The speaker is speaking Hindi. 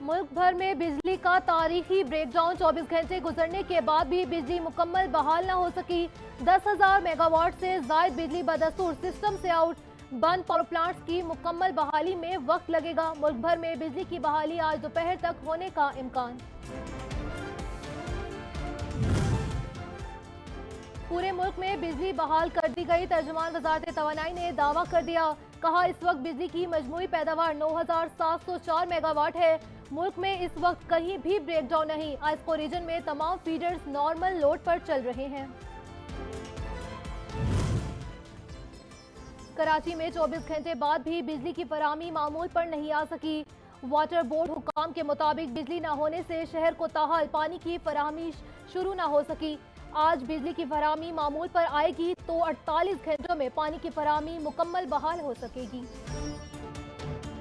मुल्क भर में बिजली का तारीखी ब्रेकडाउन 24 घंटे गुजरने के बाद भी बिजली मुकम्मल बहाल न हो सकी। 10,000 मेगावाट से जायद बिजली बदस्तूर सिस्टम से आउट। बंद पावर प्लांट्स की मुकम्मल बहाली में वक्त लगेगा। मुल्क भर में बिजली की बहाली आज दोपहर तक होने का इम्कान। पूरे मुल्क में बिजली बहाल कर दी गई। तर्जुमान वजारत तवानाई ने दावा कर दिया। कहा, इस वक्त बिजली की मजमूई पैदावार 9,704 मेगावाट है। मुल्क में इस वक्त कहीं भी ब्रेकडाउन नहीं। आइस्को रीजन में तमाम फीडर्स नॉर्मल लोड पर चल रहे हैं। कराची में 24 घंटे बाद भी बिजली की फराहमी मामूल पर नहीं आ सकी। वाटर बोर्ड हुकाम के मुताबिक बिजली न होने से शहर को ताहाल पानी की फराहमी शुरू न हो सकी। आज बिजली की फराहमी मामूल पर आएगी तो 48 घंटों में पानी की फराहमी मुकम्मल बहाल हो सकेगी।